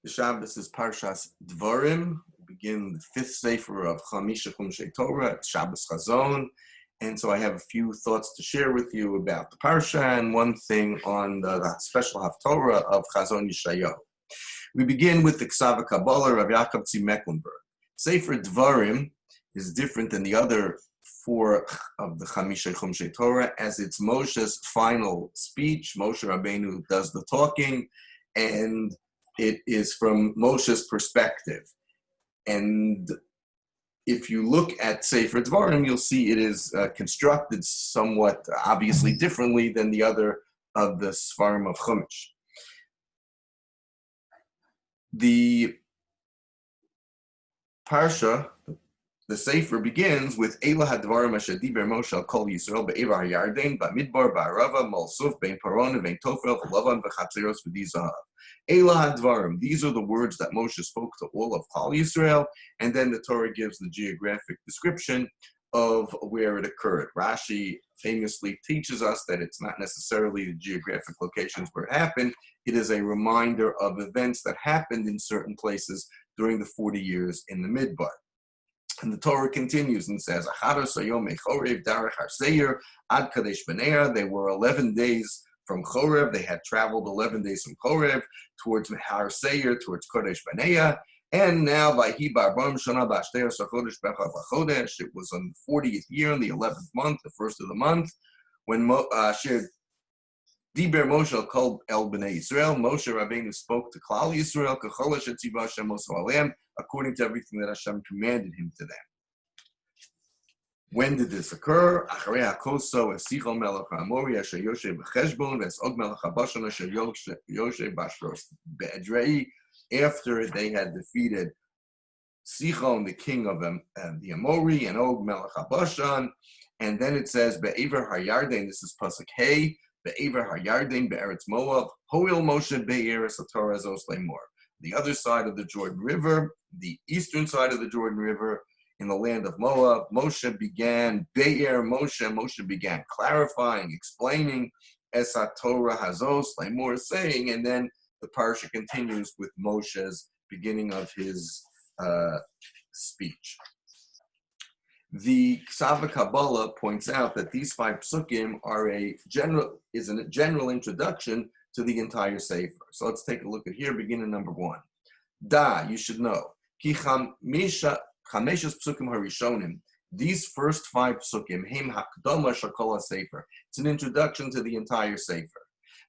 The Shabbos is Parshas Devorim. We begin the fifth sefer of Chamisha Chumshei Torah. It's Shabbos Chazon. And so I have a few thoughts to share with you about the Parsha and one thing on the special Haftorah of Chazon Yishayahu. We begin with the Ksava Kabbalah of Yaakov Tzvi Mecklenburg. Sefer Devorim is different than the other four of the Chamisha Chumshei Torah, as it's Moshe's final speech. Moshe Rabbeinu does the talking, and it is from Moshe's perspective. And if you look at Sefer Devarim, you'll see it is constructed somewhat obviously differently than the other of the Sfarim of Chumash. The Parsha, the Sefer, begins with Eila HaDvarim Asher Diber Moshe Al Kol Yisrael Be'evar HaYarden Ba'midbar Ba'arava Malsuf Bein Paron Vein Tofel V'Lavan V'Chatzeros V'Di Zahav. Eila HaDvarim, these are the words that Moshe spoke to all of Klal Yisrael, and then the Torah gives the geographic description of where it occurred. Rashi famously teaches us that it's not necessarily the geographic locations where it happened. It is a reminder of events that happened in certain places during the 40 years in the Midbar. And the Torah continues and says, they were 11 days from Chorev. They had traveled 11 days from Chorev towards Har Seir, towards Kodesh Baneya. And now, it was on the 40th year, in the 11th month, the first of the month, when Diber Moshe called El Bnei Yisrael. Moshe Rabbeinu spoke to Klal Yisrael, according to everything that Hashem commanded him to them. When did this occur? After they had defeated Sichon, the king of the Amori, and Og Melech HaBashan. And then it says, Be'ever HaYarden, this is Pasuk Hey, Be'ever HaYarden Be'eretz Moav, Hoil Moshe Be'eretz HaTorah Zos Lemor. The other side of the Jordan River, the eastern side of the Jordan River, in the land of Moab, Moshe began clarifying, explaining Esa Torah Hazos Lemor, saying, and then the parsha continues with Moshe's beginning of his speech. The Ksava Kabbalah points out that these 5 psukim are a general introduction to the entire Sefer. So let's take a look at here, beginning number 1. You should know, Ki Chameshes psukim harishonim, these first 5 psukim, Heim Hakdama Shakol HaSefer, it's an introduction to the entire Sefer.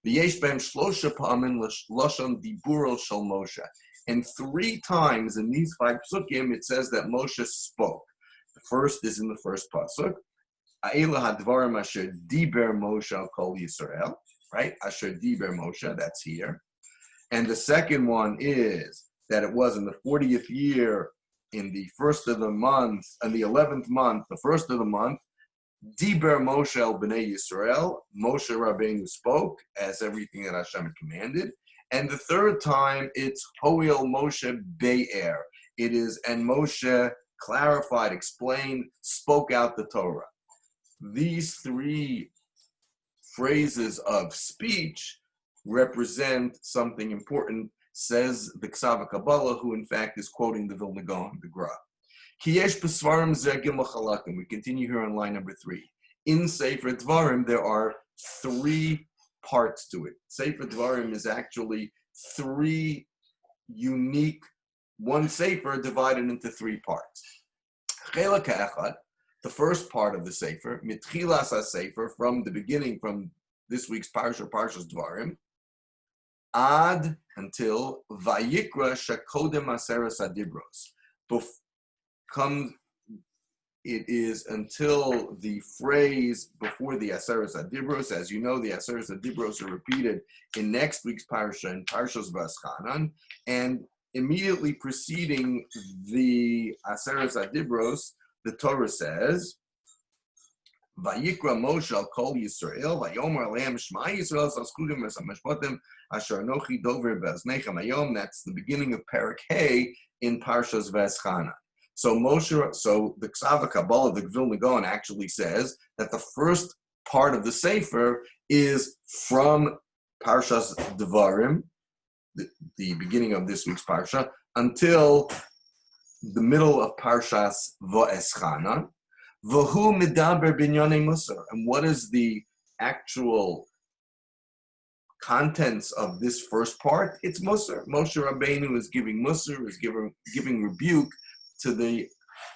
V'yesh behem shlosha pa'amin lashon diburo shel Moshe. And 3 times in these 5 psukim, it says that Moshe spoke. The first is in the first pasuk, Eila hadvarim asher diber Moshe al kol Yisrael, right? Asher diber Moshe, that's here. And the second one is that it was in the 40th year, in the first of the month, in the 11th month, the first of the month, Diber Moshe el Bnei Yisrael, Moshe Rabbeinu spoke as everything that Hashem had commanded. And the third time, it's Hoil Moshe Be'er. It is, and Moshe clarified, explained, spoke out the Torah. These 3 phrases of speech represent something important, says the Ksava Kabbalah, who in fact is quoting the Vilna Gaon, the Gra. Kiyesh b'svarim zeh gimel chalakim. We continue here on line number 3. In Sefer Devarim, there are 3 parts to it. Sefer Devarim is actually 3 unique, one Sefer divided into 3 parts. Chelak ha'echad, the first part of the Sefer, mitchilas ha'Sefer, from the beginning, from this week's Parsha, Parshas Devarim, ad, until Vayikra Shakodem Aseres Adibros. It is until the phrase before the Aseres Adibros. As you know, the Aseres Adibros are repeated in next week's Parsha, in Parshas Vaschanan, and immediately preceding the Aseres Adibros, the Torah says, Vayikra Moshe al Kol Yisrael, Vayomer Aleim Shema Yisrael, Zaskudim V'Samashpotim, Asher Anochi Dover Be'aznechem Hayom. That's the beginning of Perek Hey in Parshas Vaschanan. So the Ksava Kabbalah, the Vilna Gaon, actually says that the first part of the Sefer is from Parshas Devarim the beginning of this week's parsha until the middle of Parshas Va'eschanan. V'hu medaber binyonei musar. And what is the actual contents of this first part? It's Musar. Moshe Rabbeinu is giving Musar, is giving rebuke to the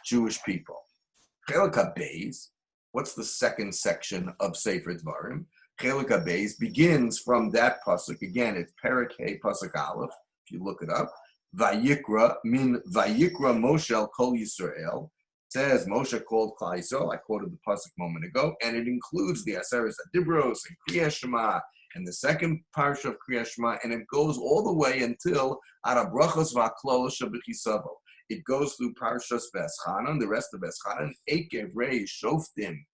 Jewish people. Chelik HaBeis, what's the second section of Sefer Devarim? Chelik HaBeis begins from that pasuk. Again, it's Perek Hey pasuk Aleph. If you look it up, Vayikra Moshe al Kol Yisrael. Says Moshe called Klal Yisrael. I quoted the pasuk a moment ago, and it includes the Aseres Adibros and Kriyas Shema and the second parsha of Kriyas Shema, and it goes all the way until Ara Brachos V'Aklol Shebechisavo. It goes through Parshas V'Eschanan, the rest of V'Eschanan, Ekev Rei Shoftim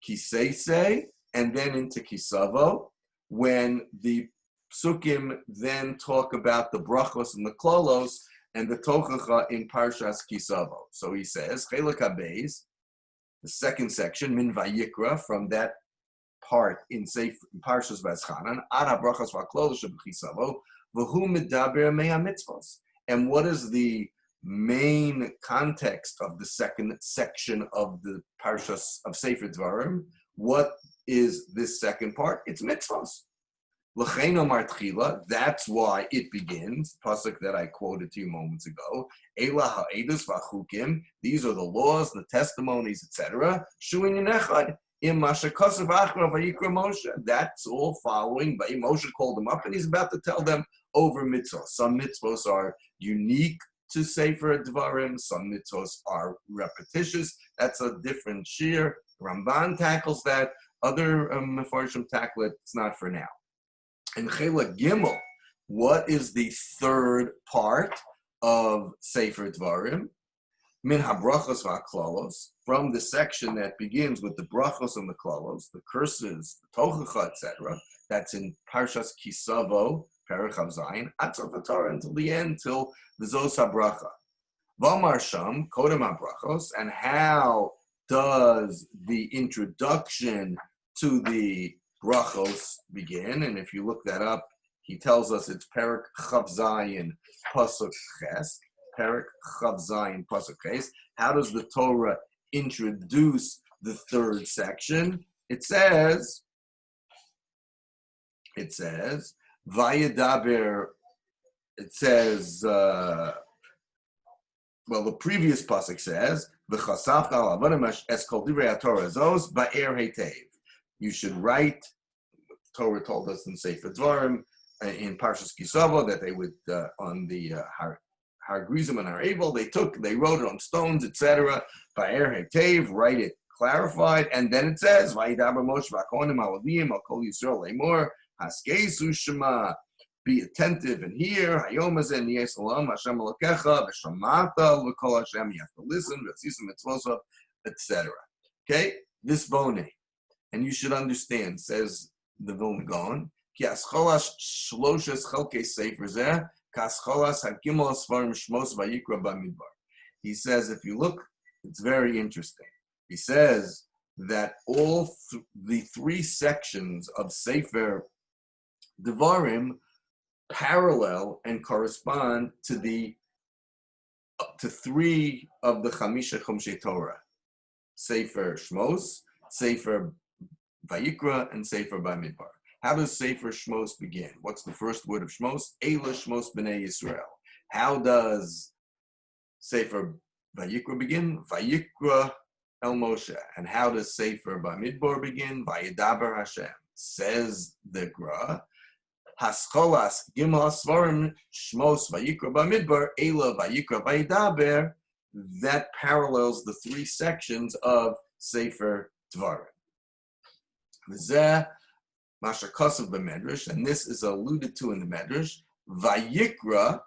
Kiseisei, and then into Kisavo, when the Psukim then talk about the Brachos and the Klolos and the Tochacha in Parshas Kisavo. So he says, Chelik HaBeis, the second section, Min Vayikra, from that part in Parshas V'Eschanan, Ad HaBrachos V'Aklol Shebechisavo, V'hu Medaber Mei HaMitzvos. And what is the main context of the second section of the Parshas of Sefer Devarim? What is this second part? It's mitzvos. L'chein omar tchila, that's why it begins. Pasuk that I quoted to you moments ago. Ela ha'edus v'achukim. These are the laws, the testimonies, etc. Shuin yinechad im masha kosav achra vayikra Moshe. That's all following. Moshe called them up, and he's about to tell them over mitzvos. Some mitzvos are unique to Sefer Devarim. Some mitzvos are repetitious. That's a different shir. Ramban tackles that. Other Mefarshim tackle it. It's not for now. And Chela Gimel, what is the third part of Sefer Devarim? Min habrachos v'aklalos, from the section that begins with the brachos and the klalos, the curses, the tochacha, etc. That's in Parshas Kisavo, Perek Chav Zayin, Atzor V'Torah, until the end, till the Zos HaBracha. V'amar Sham, Kodem HaBrachos, and how does the introduction to the brachos begin? And if you look that up, he tells us it's Perek Chav Zayin Pasuk Ches. Perek Chav Zayin Pasuk Ches. How does the Torah introduce the third section? It says, Vayedaber. It says, well, the previous pasuk says, "V'chasafta al avodim es kol divrei haTorah zos ba'er heitev." You should write. Torah told us in Sefer Devarim, in Parshas Kisavo, that they would on the Har Grizim and Har Abel, they wrote it on stones, etc. Ba'er heitev, write it clarified, and then it says, "Vayedaber Moshe v'akohanim haLevim al kol Yisrael lemor haskesu shema." Be attentive and hear. Hayom hazeh niyeh salam Hashem Elokecha v'shamata v'kol Hashem. You have to listen, v'tzisim mitzvosov, etc. Okay, this bone, and you should understand. Says the Vilna Gaon, ki ascholas shloshes chelkei sefer zeh kascholas hagimel svarim shmos vayikra b'midbar. He says, if you look, it's very interesting. He says that all the three sections of Sefer Devarim parallel and correspond to three of the Chamisha Chumshei Torah: Sefer Shmos, Sefer Vayikra, and Sefer Bamidbar. How does Sefer Shmos begin? What's the first word of Shmos? Eila Shmos B'nei Yisrael. How does Sefer Vayikra begin? Vayikra El Moshe. And how does Sefer Bamidbar begin? Vayedaber Hashem. Says the Gra, Hascholas Gimel Svarim Shmos Vayikra Bamidbar Eila Vayikra Vayedaber. That parallels the three sections of Sefer Devarim. Zeh Masha Kosav b'Medrash, and this is alluded to in the Medrash. Vayikra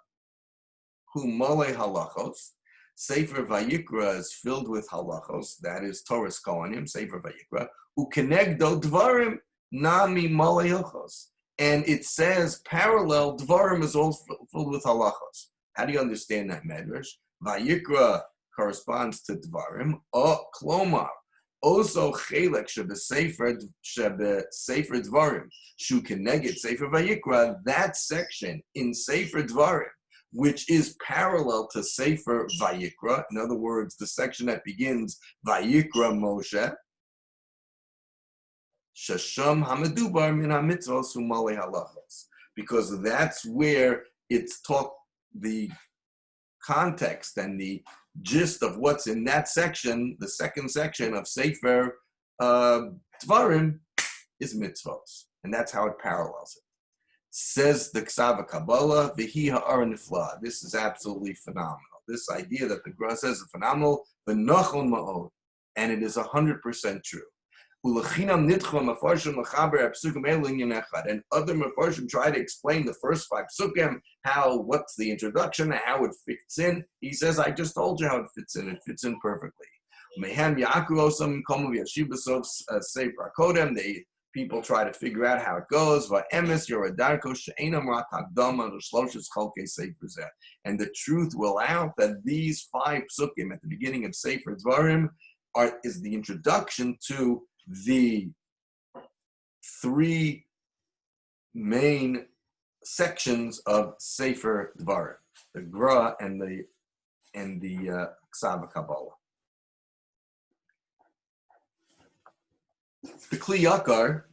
hu mole halachos. Sefer Vayikra is filled with halachos. That is Torah's Kohanim. Sefer Vayikra hu kenegdo Devarim nami mole halachos. And it says parallel, Devarim is all filled with halachos. How do you understand that, Medrash? Vayikra corresponds to Devarim. Klomar, Also, chelek shebesefer Devorim, shu keneged Sefer Vayikra, that section in Sefer Devorim, which is parallel to Sefer Vayikra, in other words, the section that begins Vayikra Moshe, Shasham Hamadubar min HaMitzvos Umale Halachos, because that's where it's taught the context and the gist of what's in that section, the second section of Sefer Devarim, is mitzvos, and that's how it parallels it. Says the Ksava Kabbalah, V'hi ha'ar nifla. This is absolutely phenomenal. This idea that the Gra says is phenomenal, v'nachon ma'od, and it is 100% true. And other Mefarshim try to explain the first 5 psukim, what's the introduction, how it fits in. He says, I just told you how it fits in. It fits in perfectly. People try to figure out how it goes. And the truth will out that these 5 psukim at the beginning of Sefer Devarim is the introduction to the 3 main sections of Sefer Devarim, the Gra and the Ksava Kabbalah. The Kli Yakar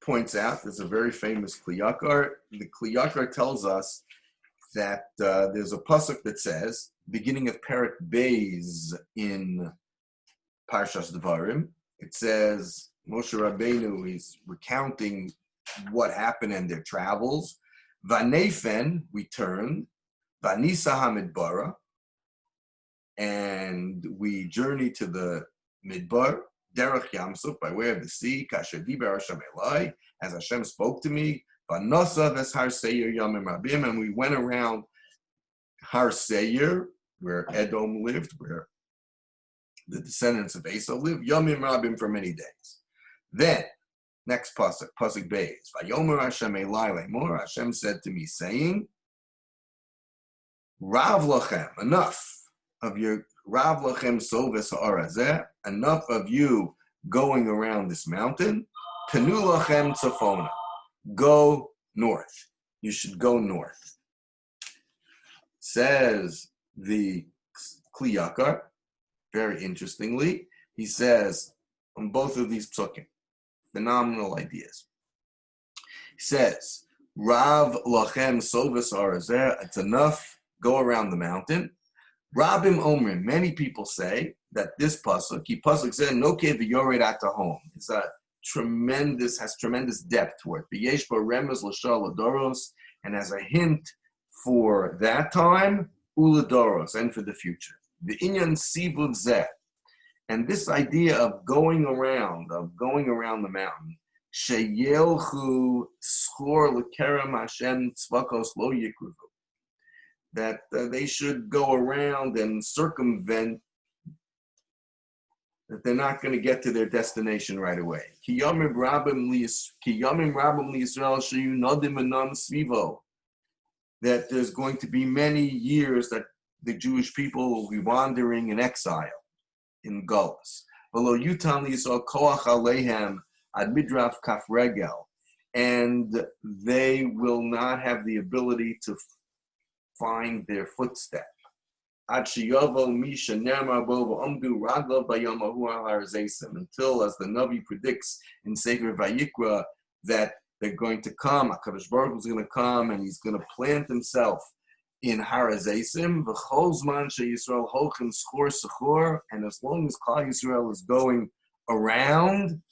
points out, there's a very famous Kli Yakar. The Kli Yakar tells us that there's a pasuk that says, beginning of Perek Beis in Parshas Devarim, it says Moshe Rabbeinu is recounting what happened in their travels. Vanefen, we turned. Vanisa Hamidbara, and we journeyed to the Midbar. Derech Yamsuf, by way of the sea. Kasher Diber Hashem Elai, as Hashem spoke to me. Vanosa ves Har Seir Yamim Rabim, and we went around Har Seir, where Edom lived, where the descendants of Esau lived, Yamim Rabim, for many days. Then, next pasuk Beis. Vayomer Hashem Elai Lemor, Hashem said to me, saying, Rav Lachem, enough of your Rav Lachem Soves Ha'arazeh, enough of you going around this mountain. Penu Lachem Tzafona, go north. You should go north. Says the Kli Yakar, very interestingly, he says on both of these psukim, phenomenal ideas. He says, Rav Lachem Soves Ha'arazeh, it's enough, go around the mountain. Rabim Omrim, many people say that this pasuk, said, no v'yored at home. It's has tremendous depth to it. V'yesh bo remez l'shal l'doros, and as a hint for that time, u'l'doros, and for the future. The inyan sivuv zeh, and this idea of going around the mountain, sheyelchu schor l'kerem Hashem tzvakos lo yikruvu, that they should go around and circumvent, that they're not going to get to their destination right away. That there's going to be many years that the Jewish people will be wandering in exile, in Gullus. And they will not have the ability to find their footstep. Until, as the Navi predicts in Sefer Vayikra, that they're going to come, HaKadosh Baruch Hu is going to come, and he's going to plant himself in Har HaZeisim, and as long as Klal Yisrael is going around,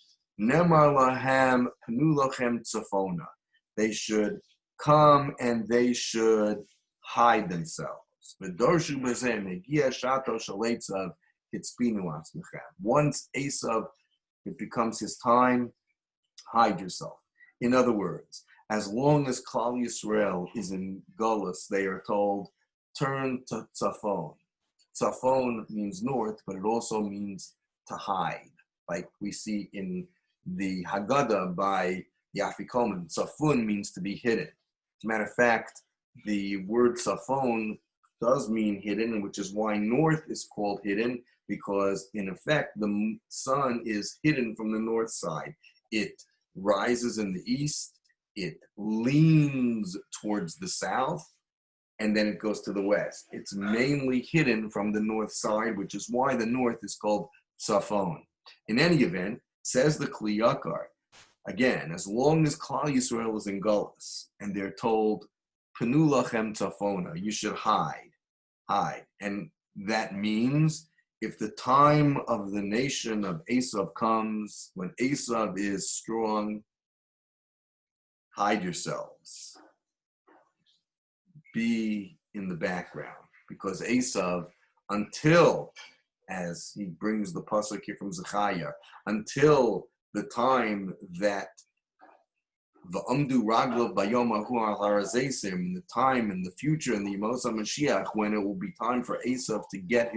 Nemar Lahem Penu Lachem Tzafona, they should come and they should hide themselves. Once Esav, it becomes his time, hide yourself. In other words, as long as Klal Yisrael is in Gullus, they are told, turn to Tzafon. Tzafon means north, but it also means to hide. Like we see in the Haggadah by the Afikoman, Tzafon means to be hidden. As a matter of fact, the word Tzafon does mean hidden, which is why north is called hidden, because in effect, the sun is hidden from the north side. It rises in the east, it leans towards the south, and then it goes to the west. It's mainly hidden from the north side, which is why the north is called Tzafon. In any event, says the Kli Yakar, again, as long as Klal Yisrael is in Gullus, and they're told, Penu lachem tzafona, you should hide. And that means if the time of the nation of Esav comes, when Esav is strong, hide yourselves. Be in the background, because Esav, until, as he brings the pasuk here from Zechariah, until the time that v'amdu raglav bayom ahu al harazesim, the time in the future in the Yemos HaMashiach, when it will be time for Esav to get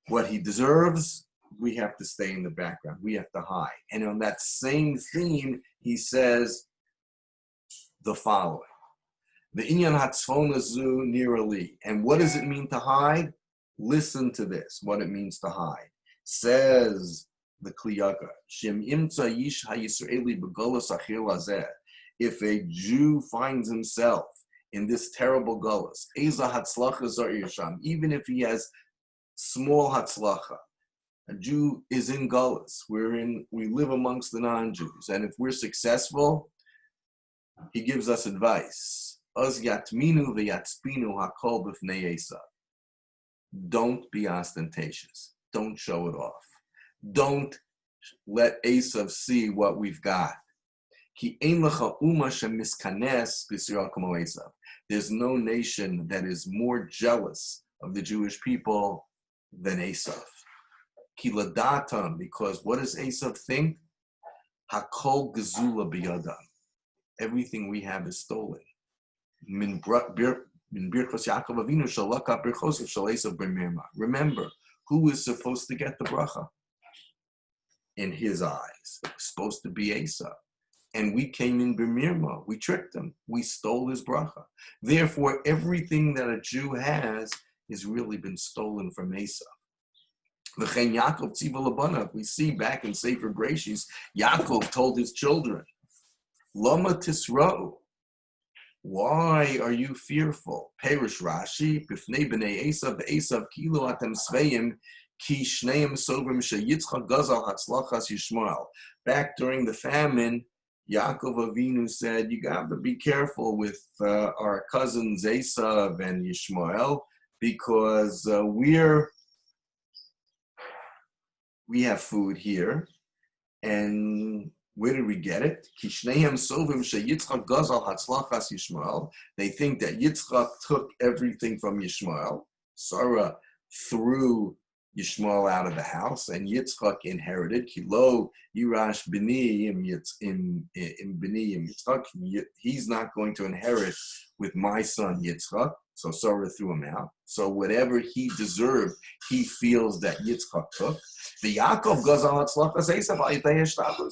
what he deserves, we have to stay in the background. We have to hide. And on that same theme, he says the following. The inyan hatzfona zu nirali. And what does it mean to hide? Listen to this, what it means to hide. Says the Kli Yakar, Shem imtza yish hayisraeli b'golos achir lazeh. If a Jew finds himself in this terrible golos, eza hatzlacha zar yisham, even if he has small hatzlacha, a Jew is in golos. We live amongst the non-Jews, and if we're successful, he gives us advice. Az yatminu v'yatspinu hakol b'fnei Esav. Don't be ostentatious. Don't show it off. Don't let Esav see what we've got. There's no nation that is more jealous of the Jewish people than Esav. Because what does Esav think? Hakol gezula biyadam. Everything we have is stolen. Remember, who is supposed to get the bracha? In his eyes, it was supposed to be Esav. And we came in b'mirma. We tricked him. We stole his bracha. Therefore, everything that a Jew has really been stolen from Esav. V'chein Yaakov tziva labanav. We see back in Sefer Breshis, Yaakov told his children, Lama tisro. Why are you fearful? Perish Rashi, b'fnei b'nei Esav, Esav kilo atem sveim, ki shneim sovrim sheyitzchak gazal hatzlachas Yishmael. Back during the famine, Yaakov Avinu said, you got to be careful with our cousins Esav and Yishmael, because we have food here, and where did we get it? They think that Yitzchak took everything from Yishmael. Sarah threw Yishmael out of the house, and Yitzchak inherited. Kilo Yirash B'ni in B'ni Yitzchak. He's not going to inherit with my son Yitzchak. So Sarah threw him out. So whatever he deserved, he feels that Yitzchak took. The Yaakov goes on Hatzlachas Esav,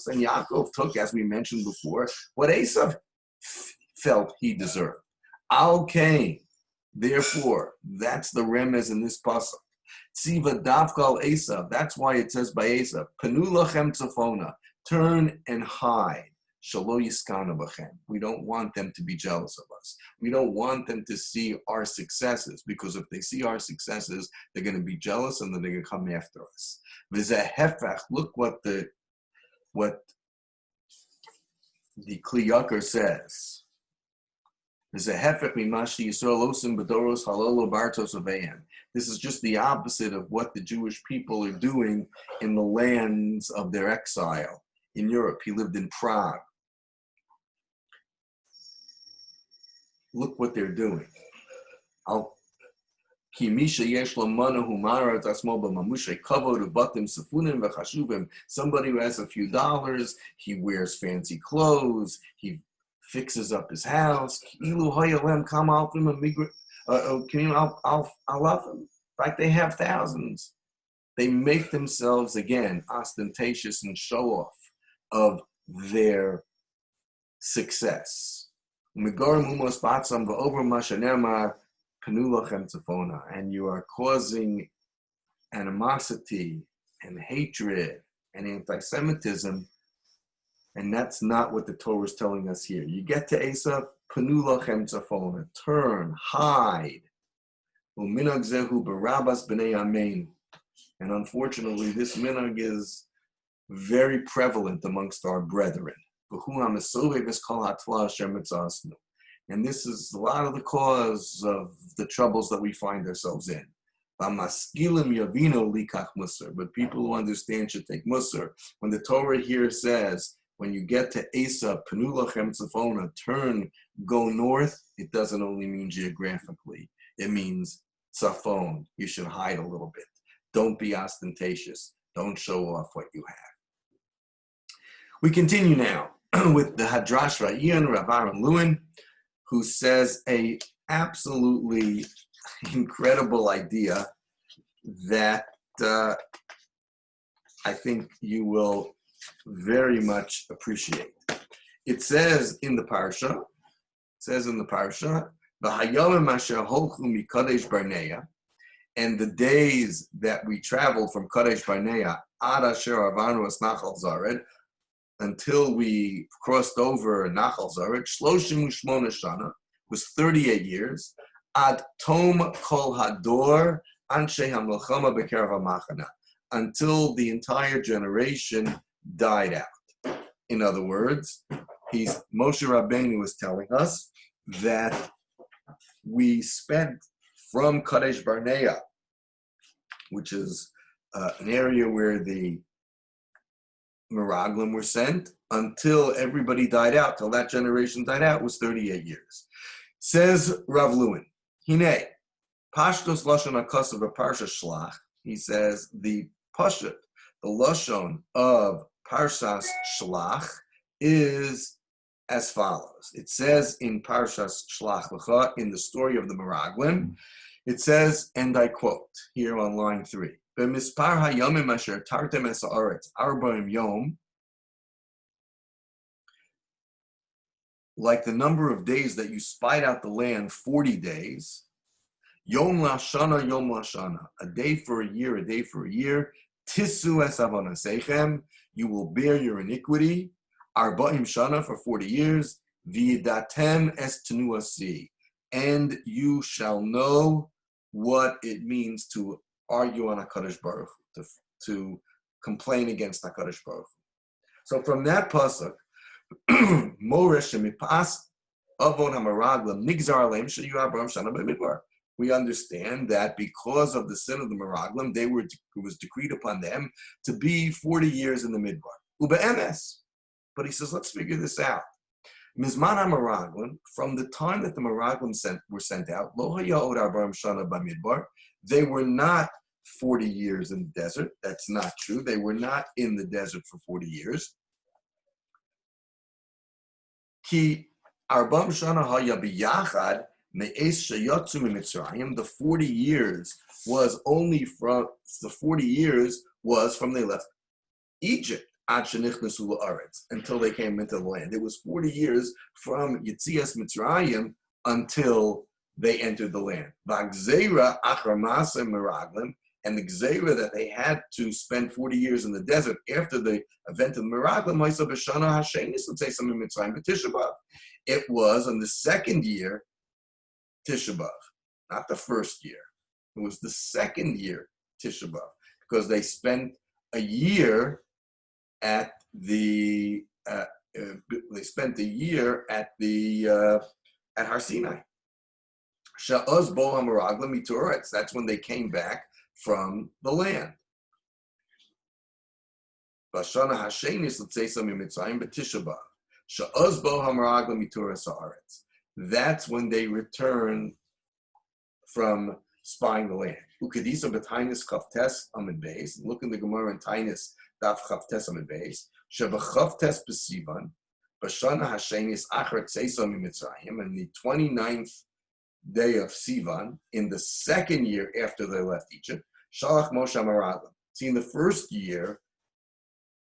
and Yaakov took, as we mentioned before, what Esav felt he deserved. Al Kain. Therefore, that's the remez in this pasuk. Tziva Davkal Esav. That's why it says by Esav, Penu lachem tzafona. Turn and hide. Shalo yiskana b'chem. We don't want them to be jealous of us. We don't want them to see our successes, because if they see our successes, they're going to be jealous and then they're going to come after us. V'zeh hefech. Look what the Kli Yakar says. V'zeh hefech mimashi Yisrael osim b'doros halolo bartos aveim. This is just the opposite of what the Jewish people are doing in the lands of their exile. In Europe, he lived in Prague. Look what they're doing. Somebody who has a few dollars, he wears fancy clothes, he fixes up his house. Like they have thousands. They make themselves, again, ostentatious and show off of their success. And you are causing animosity and hatred and anti-Semitism, and that's not what the Torah is telling us here. You get to Esav, panu lachem tzafona, turn, hide. U'minag zehu b'rabas b'nei ameinu. And unfortunately, this minhag is very prevalent amongst our brethren. And this is a lot of the cause of the troubles that we find ourselves in. But people who understand should take musar. When the Torah here says, when you get to Esav, panu lachem tzafona, turn, go north, it doesn't only mean geographically. It means tzafon. You should hide a little bit. Don't be ostentatious. Don't show off what you have. We continue now with the Hadrash Ra'ian, Rav Aaron Lewin, who says a absolutely incredible idea that I think you will very much appreciate. It says in the parsha, "V'hayomim asher holchu mikadesh barnea," and the days that we traveled from Kadesh Barnea ad asher avarnu es Nachal Zared, until we crossed over Nachal Zared, shloshim u'shmona shana, was 38 years, ad tom kol hador anshe hamilchama b'kerav hamachana, until the entire generation died out. In other words, Moshe Rabbeinu was telling us that we spent from Kadesh Barnea, which is an area where the Meraglim were sent, until everybody died out, till that generation died out, was 38 years. Says Rav Lewin, Hine, Pashtos Lashon HaKosav Parsha Shlach, he says, the Pashat, the Lashon of Parshas Shlach is as follows. It says in Parshas Shlach Lecha, in the story of the Meraglim, it says, and I quote here on line 3, "B'mispar hayomim asher tartem es haaretz arba'im yom," like the number of days that you spied out the land, 40 days. Yom lashana, a day for a year, a day for a year. Tisu es avonaseichem, you will bear your iniquity. Arba'im shana, for 40 years. V'yidatem es tenuasi, and you shall know what it means to argue on HaKadosh Baruch Hu, to complain against HaKadosh Baruch Hu. So from that pasuk, Moresh shemipas avon hamaraglim nigzar aleim sheyu Abraham shana b'midbar. We understand that because of the sin of the Meraglim, it was decreed upon them to be 40 years in the Midbar. Ube'emes. But he says, let's figure this out. Mizman HaMeraglim, from the time that the Meraglim were sent out, Lo haya'od 40 shana b'midbar, they were not 40 years in the desert. That's not true. They were not in the desert for 40 years. Ki 40 shana haya biyachad, the 40 years was only from they left Egypt until they came into the land. It was 40 years from Yetzias Mitzrayim until they entered the land. And the gzeira that they had to spend 40 years in the desert after the event of the Meraglim, it was on the second year Tisha B'Av, not the first year. It was the second year Tisha B'Av, because they spent a year at at Har Sinai. Sha'oz bo hameraglim mituretz. That's when they came back from the land. Bashana hashenis l'tzeisa mimitzrayim b'Tisha B'Av. Sha'oz bo hameraglim mituretz haaretz. That's when they return from spying the land. Ukadisa b'Tainis Chavtes Amid Beis. Look in the Gemara in Tainis Daf Chavtes Amid Beis. Sheba Chavtes B'Sivan. B'Shana Hashenis Achar Tzeisa Mimitzrayim. And the 29th day of Sivan, in the second year after they left Egypt, Shalach Moshe Meraglim. See, in the first year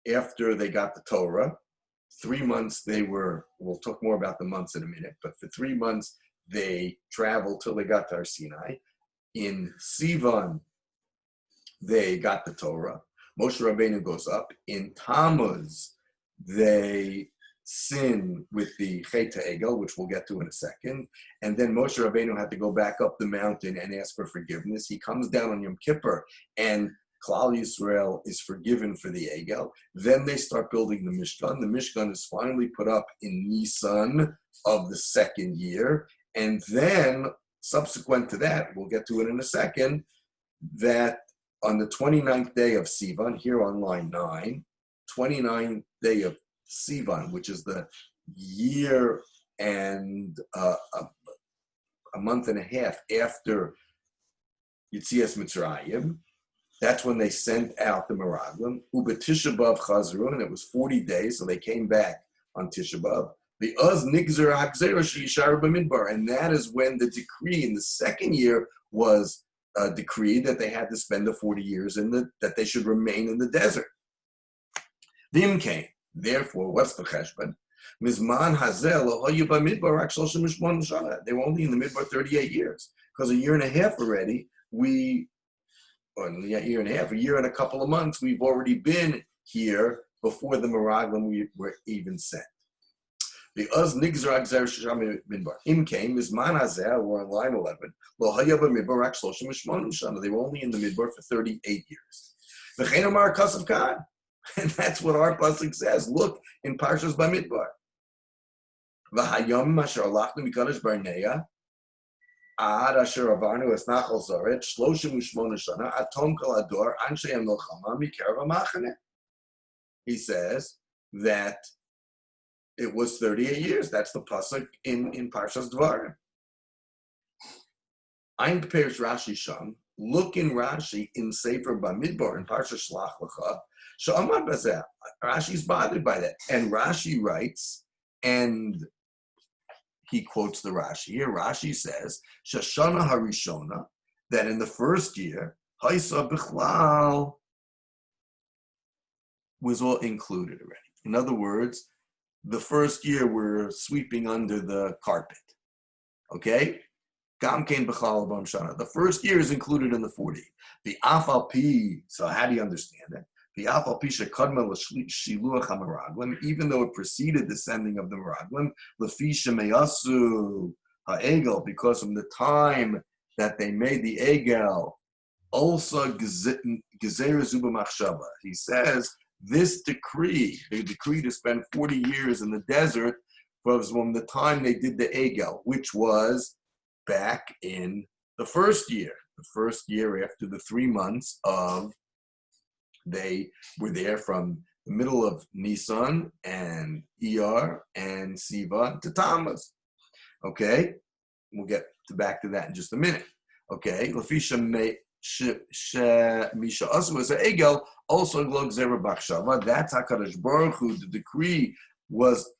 after they got the Torah, 3 months we'll talk more about the months in a minute, but for 3 months they traveled till they got to Har Sinai. In Sivan, they got the Torah. Moshe Rabbeinu goes up. In Tammuz, they sin with the Chet Egel, which we'll get to in a second. And then Moshe Rabbeinu had to go back up the mountain and ask for forgiveness. He comes down on Yom Kippur, and Klal Yisrael is forgiven for the Egel. Then they start building the Mishkan. The Mishkan is finally put up in Nisan of the second year. And then, subsequent to that, we'll get to it in a second, that on the 29th day of Sivan, here on line 9, 29th day of Sivan, which is the year and a month and a half after Yitzias Mitzrayim, that's when they sent out the Meraglim. Uba Tisha B'Av Chazru, and it was 40 days, so they came back on Tisha B'Av. The Uz Nigzer HaGzera She'yishar B'Midbar, and that is when the decree in the second year was decreed that they had to spend the 40 years that they should remain in the desert. Vim came. Therefore, what's the cheshbon? Mizman hazel lo'hoyu b'midbar rak 38 shana. They were only in the midbar 38 years, because a year and a half already, a year and a couple of months, we've already been here before the Meraglim were even sent. The Uz Nigzer HaGzer Shesham Midbar. Im came, Mizman hazel, we're on line 11, lo'hoyu b'midbar rak 38 shana. They were only in the midbar for 38 years. V'chein omar kasav kan. And that's what our pasuk says. Look in Parshas Bamidbar. V'hayom asher alachnu mikadosh barneya ad asher avarnu es nachal zoret 38 shana atom kol ador anshe milchama mikerav hamachane. He says that it was 38 years. That's the pasuk in Parshas Devorim. Ein Perish Rashi Sham. Look in Rashi in Sefer Bamidbar in Parshas Shlach Lecha. Rashi's bothered by that. And Rashi writes, and he quotes the Rashi here. Rashi says, Shashana Harishona, that in the first year, Haisa Bichlal was all included already. In other words, the first year we're sweeping under the carpet. Okay? The first year is included in the 40. The Afal Pi, so how do you understand it? The Afal Pi shekadma l'shiluach hameraglim, even though it preceded the sending of the meraglim, lefi shemeyasu ha'egel, because from the time that they made the egel, also gezer zuba machshava. He says this decree, the decree to spend 40 years in the desert, was from the time they did the egel, which was back in the first year after the 3 months of, they were there from the middle of Nisan and Iyar and Sivan to Tammuz. Okay, we'll get back to that in just a minute. Okay, Lafisha Misha Asu was an Egel, also Glog Zera Bachshava. That's HaKadosh Baruch Hu. The decree was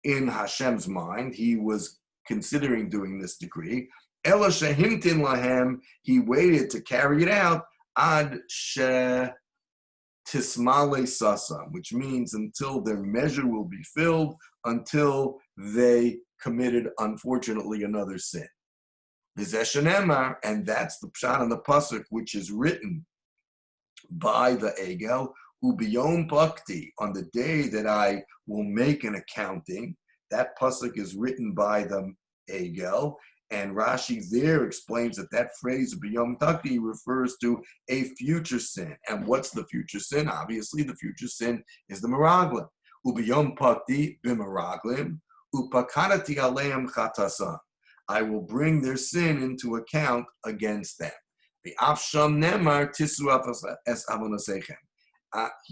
in Hashem's mind. He was considering doing this decree. Ela Shehimtin Lahem, he waited to carry it out ad she Tismale Sasam, which means until their measure will be filled, until they committed, unfortunately, another sin. V'zeshenemar, and that's the pshat on the pasuk, which is written by the Egel, ubiyom pakti, on the day that I will make an accounting. That pasuk is written by the Egel, and Rashi there explains that phrase ubiyom pakti refers to a future sin. And what's the future sin? Obviously, the future sin is the meraglim. Ubiyom pakti b'meraglim upakanati aleim chatasam. I will bring their sin into account against them. The Afsham Nemar Tisu es Avonosechem.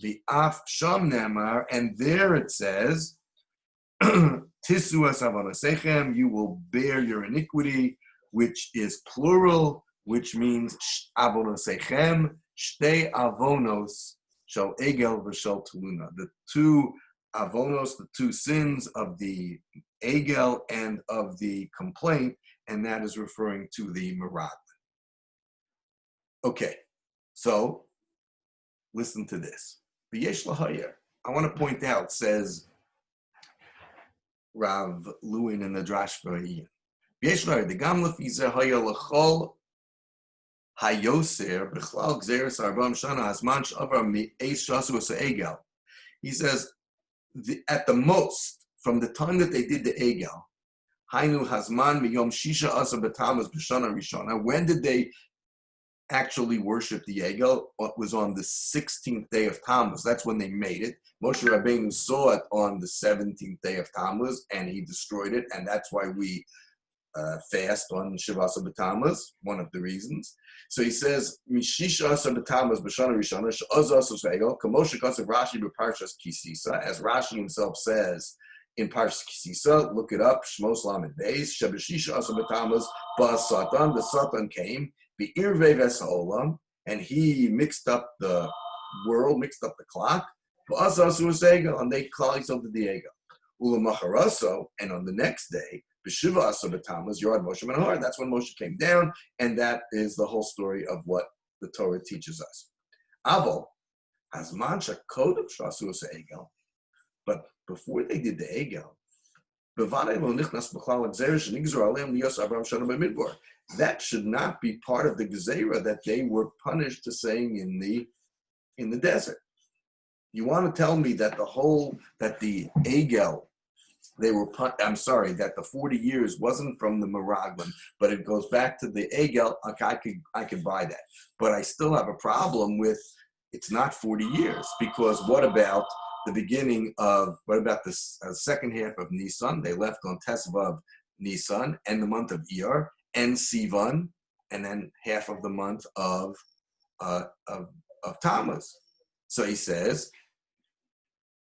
The Afsham Nemar, and there it says, Tisu es Avonosechem, you will bear your iniquity, which is plural, which means Avonosechem, Shtei Avonos, Shal Egel v'Shal Tuluna. The two Avonos, the two sins of the Egel and of the complaint, and that is referring to the meraglim. Okay, so listen to this. V'yesh lahayer. I want to point out, says Rav Lewin in the Drash V'Ayin. V'yesh lahayer. The gam lefi zeh haya l'chol Hayoser b'chlal gzeres arbam shana hasman shavar mi'eis shasu egel. He says, at the most, from the time that they did the egel, Hainu Hazman miyom shisha asa b'tammuz b'shana rishona. When did they actually worship the egel? It was on the 16th day of Tammuz. That's when they made it. Moshe Rabbeinu saw it on the 17th day of Tammuz, and he destroyed it, and that's why we fast on Shivasa B'Tammuz, one of the reasons. So he says, Mishisha Asa B'Tammuz B'Shana Rishona Sh'Oz Asa Egel Kamosha Kasav Rashi B'Parshas Kisisa, as Rashi himself says in Parshas Kisisa. Look it up. Shmos Lamed Beis Shebeshisha Asa B'Tammuz Ba'Satan. The Satan came Be'irvei V'Sa'olam, and he mixed up the world, mixed up the clock. Ba'Asa Asa Egel, and they call himself the Egel. Ulamacharaso, and on the next day, B'Shiva Asa B'Tammuz Yorad Moshe Menahar. That's when Moshe came down, and that is the whole story of what the Torah teaches us. Aval Hazman Shakodem Shasu Asa Egel. But before they did the Egel, that should not be part of the Gezerah that they were punished to saying in the desert. You want to tell me that that the Egel, that the 40 years wasn't from the Meraglim, but it goes back to the Egel. I could buy that. But I still have a problem with it's not 40 years, because what about the second half of Nisan? They left on Tesvav Nisan, and the month of Iyar, and Sivan, and then half of the month of Tammuz. So he says,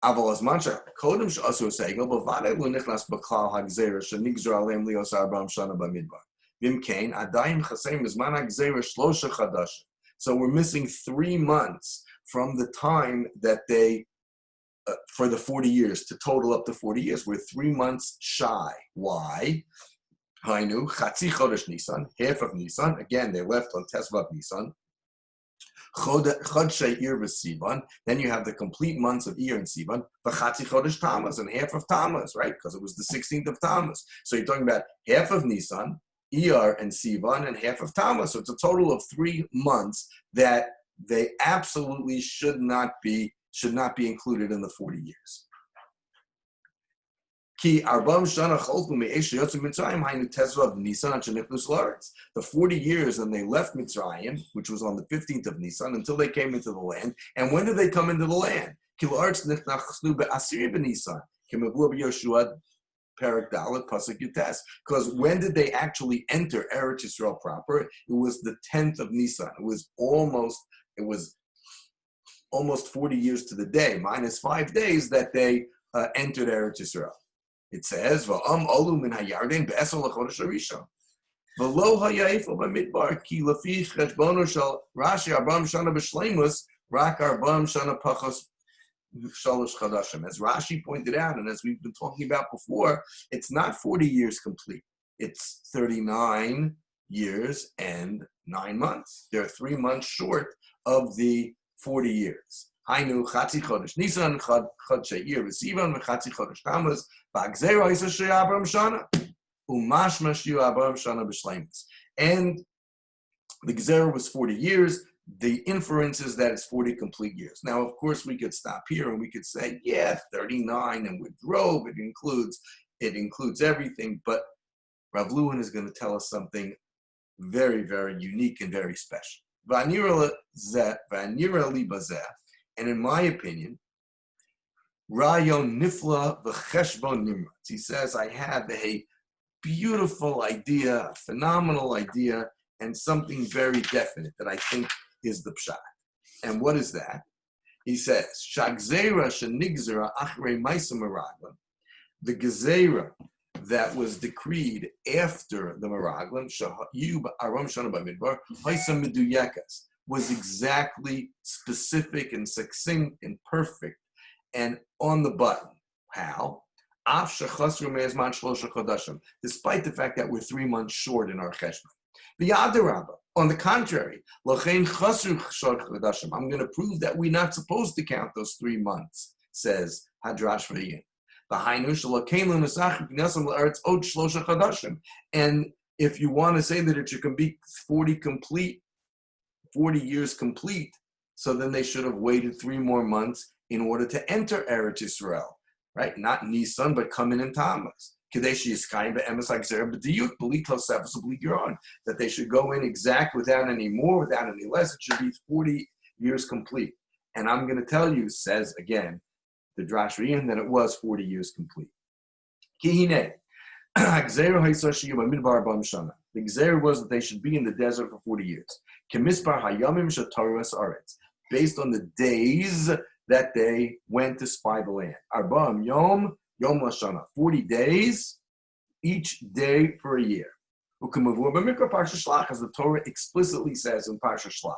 אבל הזמן שקודם שעשו סגל, בוודאי לא נכנס בכלל הגזירה שנגזר עליהם להיות 40 שנה במדבר. ואם כן, עדיין חסרים בזמן הגזירה 3 חדשים. So we're missing 3 months from the time that they, for the 40 years, to total up the 40 years. We're 3 months shy. Why? Hainu, Chatzi Chodesh Nisan, half of Nisan. Again, they left on Tesvav Nisan. Chod She'ir v'Sivan. Then you have the complete months of Iyar and Sivan. V'chatzi Chodesh Tammuz, and half of Tammuz, right? Because it was the 16th of Tammuz. So you're talking about half of Nisan, Iyar and Sivan, and half of Tammuz. So it's a total of 3 months that they absolutely should not be included in the 40 years. Ki arbam shana cholku me'esh yotzim Mitzrayim hainu Tesvav Nisan shenichnos la'aretz. The 40 years, and they left Mitzrayim, which was on the 15th of Nisan, until they came into the land. And when did they come into the land? Ki la'aretz nichnaschnu be'asiri b'Nisan. Ki mevua b'Yoshua Perak Dalet Pasuk Yutes. Because when did they actually enter Eretz Yisrael proper? It was the 10th of Nisan. It was almost 40 years to the day, minus 5 days, that they entered Eretz Yisrael. It says, "Va'am olu min hayarden be'esel lechodesh harishon, v'lo hayayifo b'midbar ki lefi cheshbono shel Rashi arbam shana b'shleimus rak arbam shana pachos shalosh chadashim." As Rashi pointed out, and as we've been talking about before, it's not 40 years complete. It's 39 years and 9 months. They're 3 months short of the 40 years. Hainu chatzi chodesh Nisan, chad she'ir v'Sivan, v'chatzi chodesh Tammuz, v'agzera isa she'abram shana, u'mashma she'abram shana b'shleimus. And the Gezerah was 40 years. The inference is that it's 40 complete years. Now, of course, we could stop here and we could say, yeah, 39, and with Rove, it includes everything. But Rav Lewin is going to tell us something very, very unique and very special. V'anira li bazeh. And in my opinion, Rayon Nifla v'cheshbon nimratz. He says, I have a beautiful idea, a phenomenal idea, and something very definite that I think is the pshat. And what is that? He says, Shagzera shenigzera achrei ma'aseh meraglim. The gezerah that was decreed after the meraglim, shayu aram shana b'midbar, haisa meduyekas, was exactly specific and succinct and perfect and on the button. How? Despite the fact that we're 3 months short in our cheshbon. On the contrary, I'm going to prove that we're not supposed to count those 3 months, says Hadrash V'yin. And if you want to say that it can be 40 complete 40 years complete, so then they should have waited 3 more months in order to enter Eretz Yisrael, right? Not Nisan, but coming in Tammuz. Kadesh Yiskayim be'emes ha'gzera b'diyuk b'li tosefes b'li giron, that they should go in exact without any more, without any less. It should be 40 years complete. And I'm going to tell you, says again, the Drash Riyan, that it was 40 years complete. Kihine, the Gzeir was that they should be in the desert for 40 years. Kemispar hayamim shataras aretz, based on the days that they went to spy the land. Arba'am yom lashana, 40 days, each day for a year. U'kemavur b'mikra parsha shlach, as the Torah explicitly says in parsha shlach.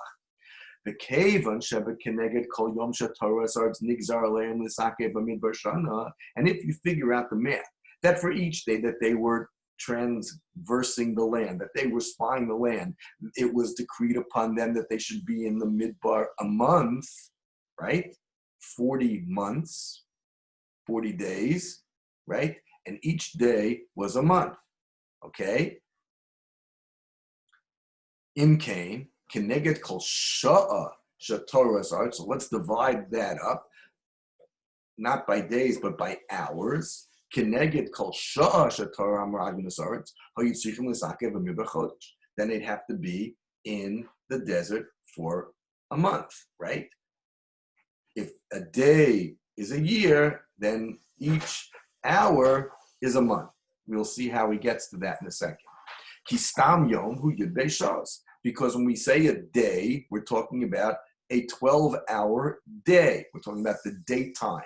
The kevan sheba keneged kol yom shataras aretz nigzar aleim l'sakeh b'midbar shana, and if you figure out the math, that for each day that they were transversing the land, that they were spying the land, it was decreed upon them that they should be in the midbar a month, right? 40 months, 40 days, right? And each day was a month, okay? In Cain, Keneged Kol Sha'a Shatoras Art. So let's divide that up, not by days, but by hours. Keneged Kol Sha'a Shatorah Amrad Nasaretz, Hayitzrichim L'Sakev V'Midbar Chodesh. Then they'd have to be in the desert for a month, right? If a day is a year, then each hour is a month. We'll see how he gets to that in a second. Kistam Yom Hu Yud Beishas. Because when we say a day, we're talking about a 12-hour day. We're talking about the daytime.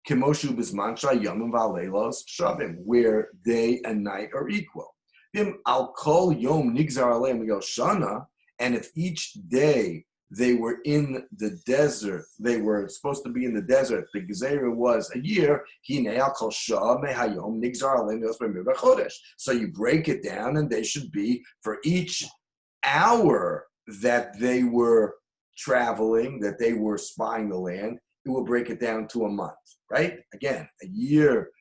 Kimoshu Bismancha Yomim Valeilos Shavim, where day and night are equal. Bim Al Kol Yom Nigzar Aleim Yoshana, and if each day they were in the desert, they were supposed to be in the desert, the Gezerah was a year, Hine Al Kol Shah Mehayom Nigzar Aleim Yosbem Chodesh. So you break it down, and they should be for each hour that they were traveling, that they were spying the land, it will break it down to a month, right? Again, a year,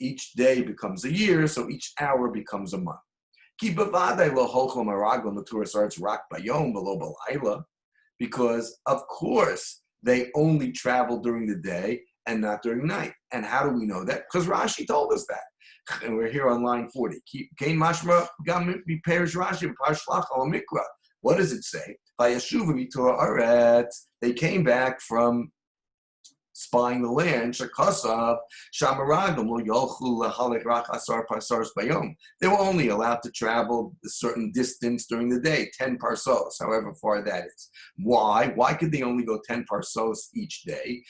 each day becomes a year, so each hour becomes a month. Because, of course, they only travel during the day and not during night. And how do we know that? Because Rashi told us that. And we're here on line 40. What does it say? They came back from spying the land. They were only allowed to travel a certain distance during the day, 10 parsos, however far that is. Why? Why could they only go 10 parsos each day?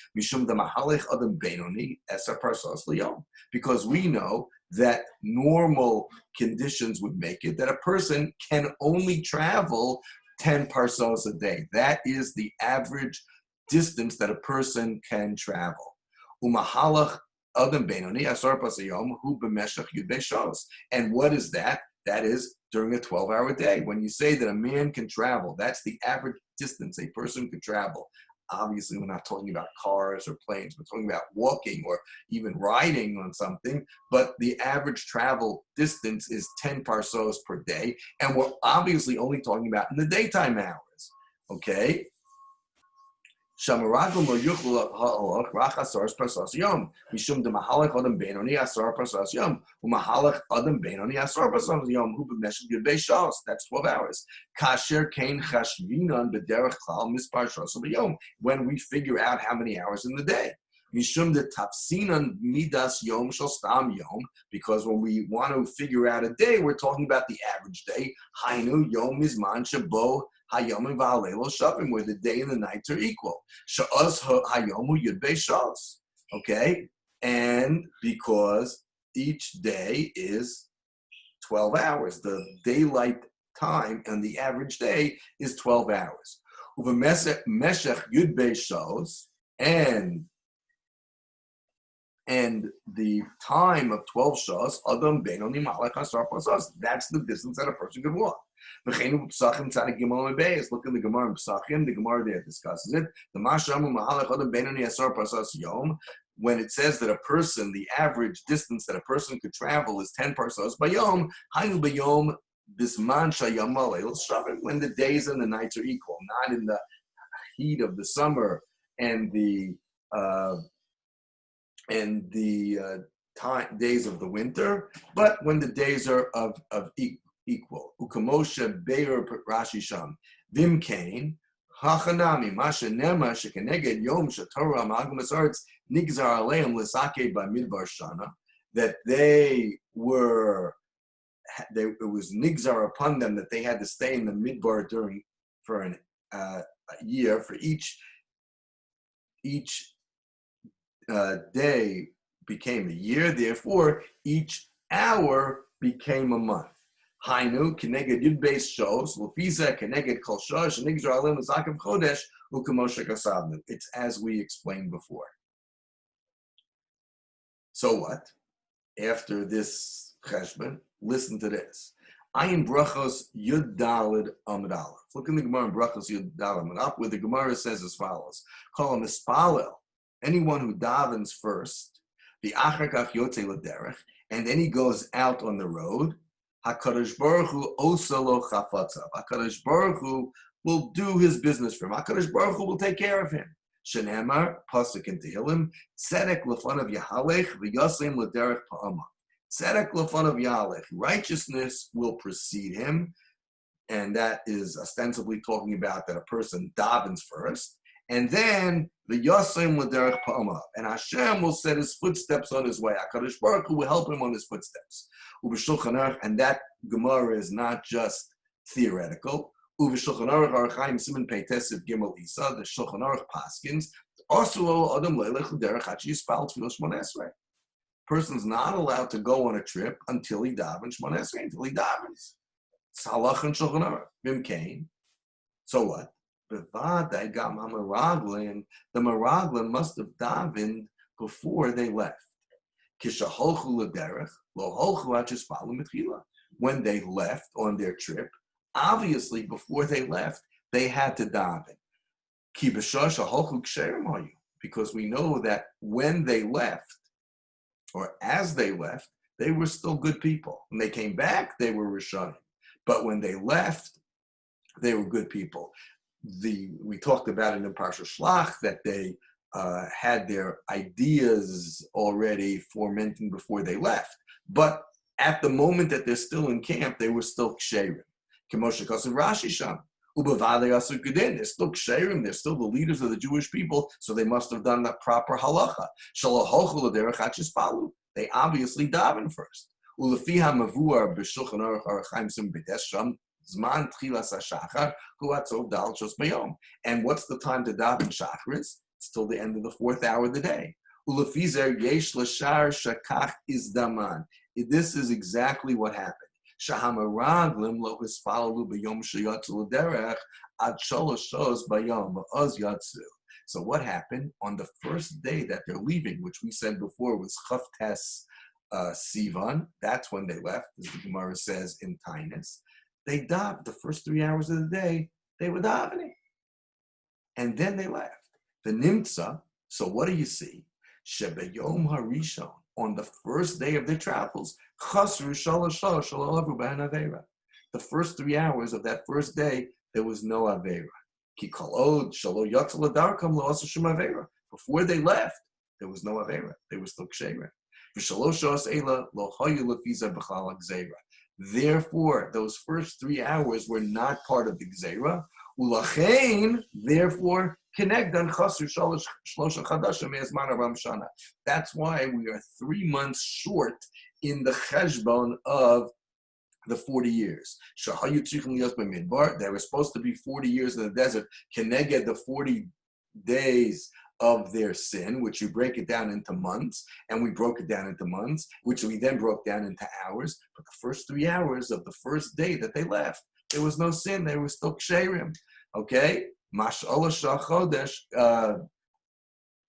Because we know that normal conditions would make it that a person can only travel 10 parsos a day. That is the average distance that a person can travel. And what is that? That is during a 12-hour day. When you say that a man can travel, that's the average distance a person could travel. Obviously, we're not talking about cars or planes. We're talking about walking or even riding on something. But the average travel distance is 10 parsos per day. And we're obviously only talking about in the daytime hours. Okay? Shamaragum lo yuchlu ha'olach rach asar parsos yom mishum de mahalach adam benoni asar parsos yom umahalach adam benoni asar parsos yom hu b'meshel yud beishos. That's 12 hours. Kasher kain chashvinan b'derech klal mispar shos b'yom. When we figure out how many hours in the day. Mishum de tafsinan midas yom shel stam yom. Because when we want to figure out a day, we're talking about the average day. Hainu yom mizman shabo Hayom v'halelo shavim, where the day and the nights are equal. Sha'os hayomu yud beishos. Okay? And because each day is 12 hours. The daylight time and the average day is 12 hours. Uv'meshech yud beishos, and the time of 12 shos, adam benoni malach asar pasos. That's the distance that a person could walk. Look in the Gemara in Pesachim. The Gemara there discusses it. The Mashamu Mahalach Adam Benoni Asar Parsas Yom. When it says that a person, the average distance that a person could travel is 10 parsos by yom, hainu bayom Bisman shayamale. Let's start when the days and the nights are equal, not in the heat of the summer and the days of the winter, but when the days are of equal. Ukamosha Beir Rashi Sham Vim Kain Hachanami Masha Nema Shekeneged Yom Shatorah Magmas Arts Nigzar Aleim Lisake by Midbar Shana, that it was nigzar upon them that they had to stay in the midbar for a year. For each day became a year. Therefore, each hour became a month. Hainu keneged yud beis shos lefiza keneged kol shosh nigzar alim zakim chodesh u'kamosha kasavnu. It's as we explained before. So what? After this cheshbon, listen to this. Ayin brachos yud dalid amud aleph. Look in the Gemara in brachos yud dalid amud aleph, where the Gemara says as follows: Kol mispalel, anyone who davens first, the achar kach yotze l'derech, and then he goes out on the road. HaKadosh Baruch Hu osa lo chafatzav. HaKadosh Baruch Hu will do his business for him. HaKadosh Baruch Hu will take care of him. Shenemar pasuk in Tehillim, tzedek lefanav yahalech v'yasem l'derech pa'ama. Tzedek lefanav yahalech, righteousness will precede him, and that is ostensibly talking about that a person davens first, and then the yasem l'derech pa'ama, and Hashem will set his footsteps on his way. HaKadosh Baruch Hu will help him on his footsteps. And that Gemara is not just theoretical. The Shulchan Aruch paskins. Person's not allowed to go on a trip until he davens Shmona Esrei, until he davens. It's halach and Shulchan Aruch. Vim kain. So what? The Meraglim must have davened before they left. When they left on their trip, obviously before they left, they had to daven. Because we know that when they left, or as they left, they were still good people. When they came back, they were Rishonim. But when they left, they were good people. We talked about it in Parsha Shlach that they had their ideas already fermenting before they left. But at the moment that they're still in camp, they were still ksherim. Kemoshe Kosev Rashi Sham. They're still ksherim, they're still the leaders of the Jewish people, so they must have done that proper halacha. They obviously daven first. And what's the time to daven shacharis? It's till the end of the fourth hour of the day. This is exactly what happened. So what happened on the first day that they're leaving, which we said before was Chavtes Sivan, that's when they left, as the Gemara says in Tainus. They davened the first 3 hours of the day, they were davening. And then they left. The Nimtza, so what do you see? Shebeyom Harishon, on the first day of their travels, Chasru the first 3 hours of that first day, there was no Aveira. Before they left, there was no Aveira. They were still Ksheira. Therefore, those first 3 hours were not part of the Gzeira. Therefore, that's why we are 3 months short in the cheshbon of the 40 years. They were supposed to be 40 years in the desert. Keneged the 40 days of their sin, which you break it down into months, and we broke it down into months, which we then broke down into hours. But the first 3 hours of the first day that they left, there was no sin. They were still ksherim. Okay? Mash'ala shachodesh,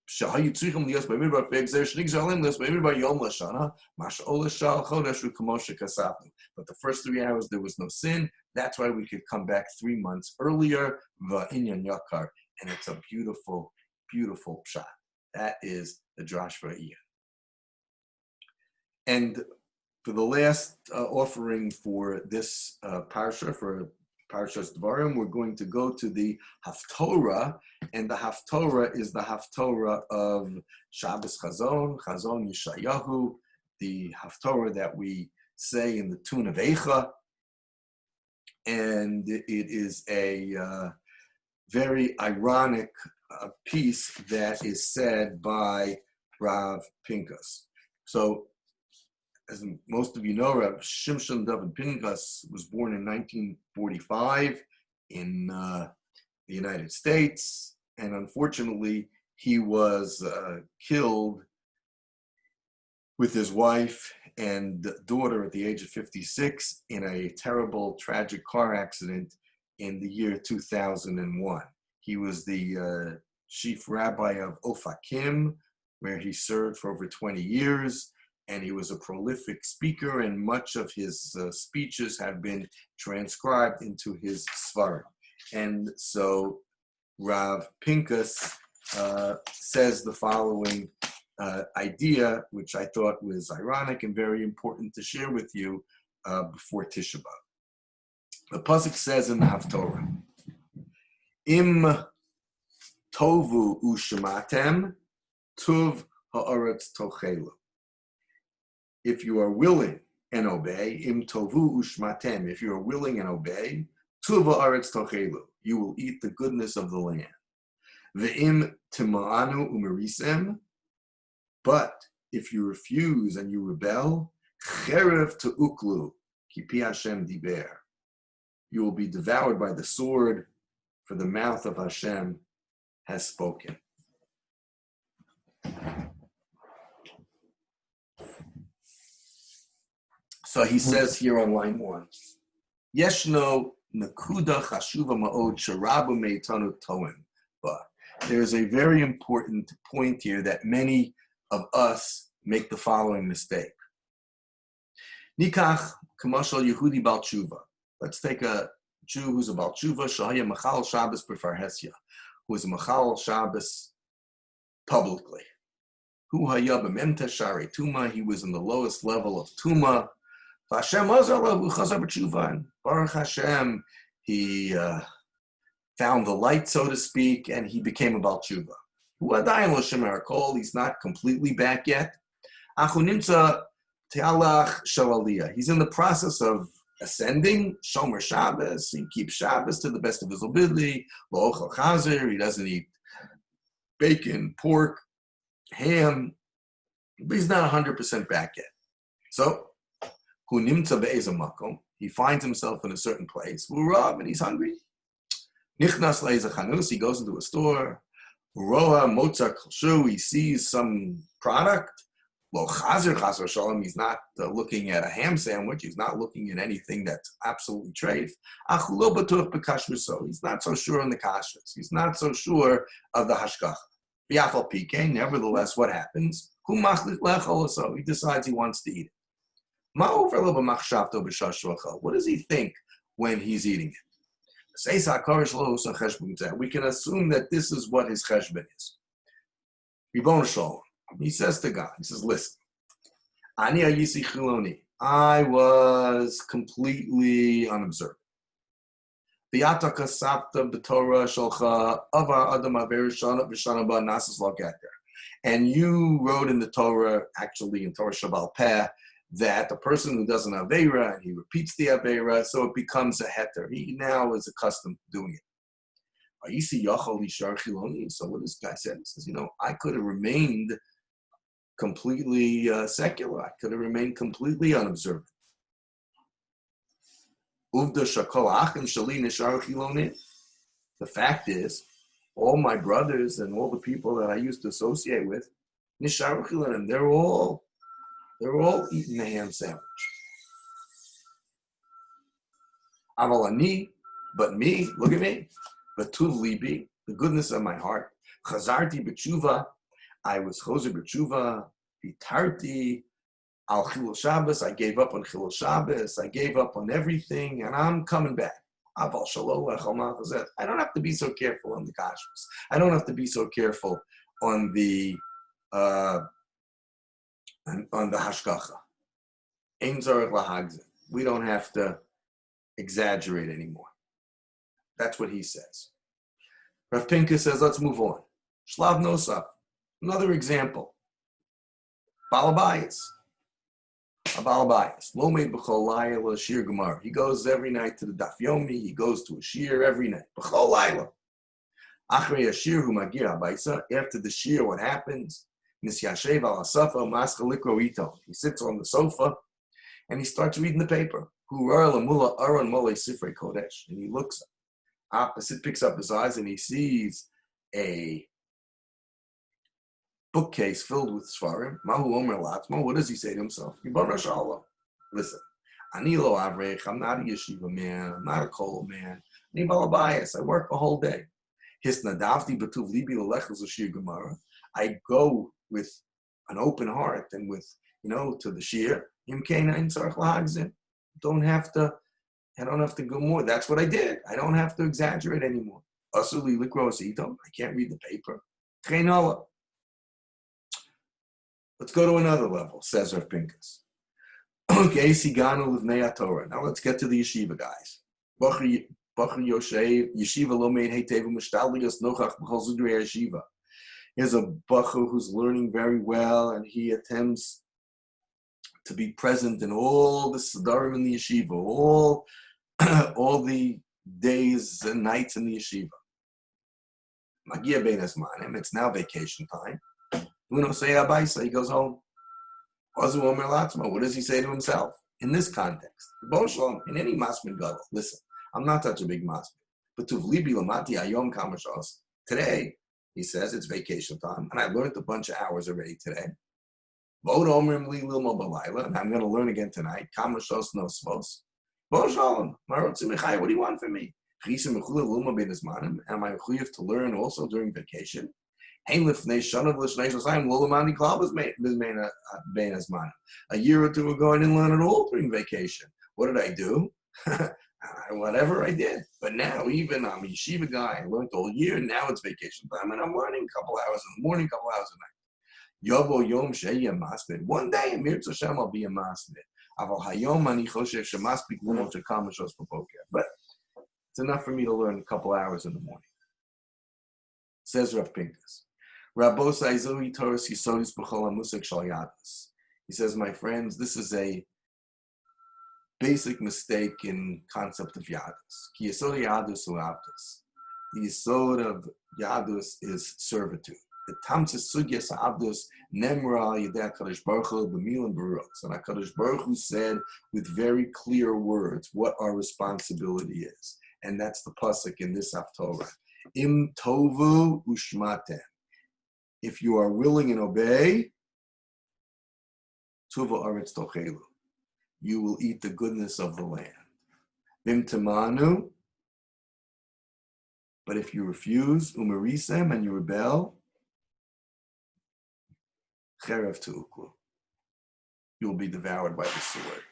shahayu tzrichim liyos b'midbar fe'egzer shnigzalim liyos b'midbar yom lashana, mash'ala shachodesh u'kamoshe kasavnu. But the first 3 hours, there was no sin. That's why we could come back 3 months earlier, va'inyan yakar. And it's a beautiful, beautiful pshat. That is the drash for Ian. And For the last offering for this parsha, for Parshas Devorim, we're going to go to the Haftorah, and the Haftorah is the Haftorah of Shabbos Chazon Yeshayahu, the Haftorah that we say in the tune of Eicha, and it is a very ironic piece that is said by Rav Pinkas. So, as most of you know, Rav Shimshon David Pinkas was born in 1945 in the United States, and unfortunately, he was killed with his wife and daughter at the age of 56 in a terrible, tragic car accident in the year 2001. He was the chief rabbi of Ofakim, where he served for over 20 years. And he was a prolific speaker, and much of his speeches have been transcribed into his Svarim. And so Rav Pinkas says the following idea, which I thought was ironic and very important to share with you before Tisha B'Av. The pasuk says in the Haftorah, Im tovu u'shematem tuv ha'aretz tochelu. If you are willing and obey, im tovu u'shmatem, if you are willing and obey, tuv ha'aretz tochelu, you will eat the goodness of the land. Ve'im tima'anu u'merisem, but if you refuse and you rebel, cherev te'uklu, ki pi Hashem diber, you will be devoured by the sword, for the mouth of Hashem has spoken. So he says here on line 1, Yeshno nakuda chashuva ma'od sharabu meitanu toim. But there's a very important point here that many of us make the following mistake. Nikach kamashal Yehudi bal tshuva. Let's take a Jew who's a bal tshuva, shahaya machal Shabbos b'farhesia, who is a machal Shabbos publicly. Hu haya b'memta shari tuma, he was in the lowest level of tuma. Hashem Baruch Hashem, he found the light, so to speak, and he became a Bal Tshuva. He's not completely back yet. He's in the process of ascending, Shomer Shabbos. He keeps Shabbos to the best of his ability. He doesn't eat bacon, pork, ham, but he's not 100% back yet. So, he finds himself in a certain place, and he's hungry. He goes into a store. He sees some product. He's not looking at a ham sandwich. He's not looking at anything that's absolutely treif. He's not so sure on the kashrus. He's not so sure of the hashgacha. Nevertheless, what happens? He decides he wants to eat it. What does he think when he's eating it? We can assume that this is what his cheshbon is. He says to God, he says, listen, I was completely unobservant. And you wrote in the Torah, actually in Torah Shabbal Peh, that a person who does an Aveira and he repeats the Aveira, so it becomes a heter. He now is accustomed to doing it. So what this guy said, he says, I could have remained completely secular. I could have remained completely unobservant. The fact is, all my brothers and all the people that I used to associate with, they're all eating the ham sandwich. Avalani, but me, look at me. V'tuv libi, the goodness of my heart. Chazarti b'tshuva, I was chozer b'tshuva. Vitarti al chilul Shabbos, I gave up on chilul Shabbos. I gave up on everything, and I'm coming back. Aval shalom lechol malchazet. I don't have to be so careful on the kashrus. I don't have to be so careful on the hashgacha. Ein tzarich lahagzim. We don't have to exaggerate anymore. That's what he says. Rav Pinkus says, let's move on. Shlav nosaf. Another example. Balabayas. A balabayas. Lo meid b'chol layla shir gemara. He goes every night to the daf yomi. He goes to a shir every night. B'chol layla. Achrei ashir hu magir habayisa. After the shir, what happens? Nisyashev al hasafa maska likro ito. He sits on the sofa and he starts reading the paper. Hu ra'ar lamula aron mole sifrei kodesh. And he looks opposite, picks up his eyes, and he sees a bookcase filled with svarim. Mahu omer latzmo. What does he say to himself? Yibon Shalom. Listen, ani lo avrech. I'm not a yeshiva man. I'm not a kol man. Ani balabayas. I work a whole day. His nadavti b'tuv libi l'lechus l'shir gemara. I go with an open heart and with, to the shir. Im keina in tzarich lahagzim. I don't have to go more. That's what I did. I don't have to exaggerate anymore. Asuli likros itom. I can't read the paper. Chein. Let's go to another level, says Rav Pinkus. Okay, Siganu Livnei Torah. Now let's get to the yeshiva guys. Bacher Yoshev, Yeshiva lo meid heitev u'mishtalius nochach b'chol zudrei yeshiva. Here's a bacher who's learning very well, and he attempts to be present in all the sedarim in the yeshiva, all the days and nights in the yeshiva. Magia bein hazmanim. It's now vacation time. Uno say abaisa, he goes home. What does he say to himself? In this context, in any masmin gadol, listen, I'm not such a big masmin. But today, he says, it's vacation time, and I learned a bunch of hours already today. And I'm going to learn again tonight. Kamashos no svos. What do you want from me? Am I chuyev to learn also during vacation? A year or two ago, I didn't learn at all during vacation. What did I do? Whatever I did. But now, even I'm a yeshiva guy. I learned all year. Now it's vacation time, and I'm learning a couple hours in the morning, a couple hours at night. Yovo yom sheya masmid. One day, Mir Tzashem, I'll be a masmid. Aval hayom ani choshev shemaspik lumot shekamashos b'boker. But it's enough for me to learn a couple hours in the morning. Says Rav Pinkus. Rabosai zohi Torah yisodis b'chol hamusik shal yadus. He says, my friends, this is a basic mistake in concept of yadus. Ki yisod yadus hu abdus. The yisod of yadus is servitude. The tamtzis sugyas abdus nemra yidei HaKadosh Baruch Hu b'milim baruch. And HaKadosh Baruch Hu said with very clear words what our responsibility is. And that's the pasuk in this Haftorah. Im tovu ushmatem. If you are willing and obey, tuva aretz tochelu. You will eat the goodness of the land. Vim temanu. But if you refuse, umarisem, and you rebel, cherev tuuklu. You will be devoured by the sword.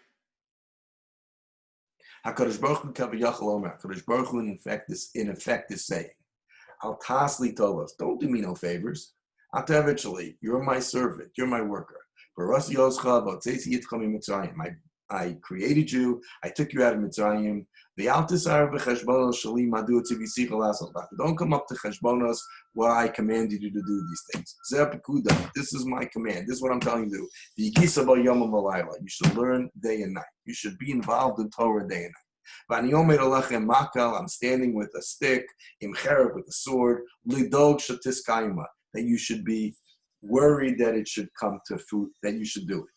HaKadosh Baruch Hu kaviyachal omer. HaKadosh Baruch Hu in effect is saying, Al tasli tovos. Don't do me no favors. Eventually, you're my servant, you're my worker. I created you, I took you out of Mitzrayim. Don't come up to cheshbonos where I commanded you to do these things. This is my command. This is what I'm telling you to do. You should learn day and night. You should be involved in Torah day and night. I'm standing with a stick, with a sword, that you should be worried that it should come to food, that you should do it.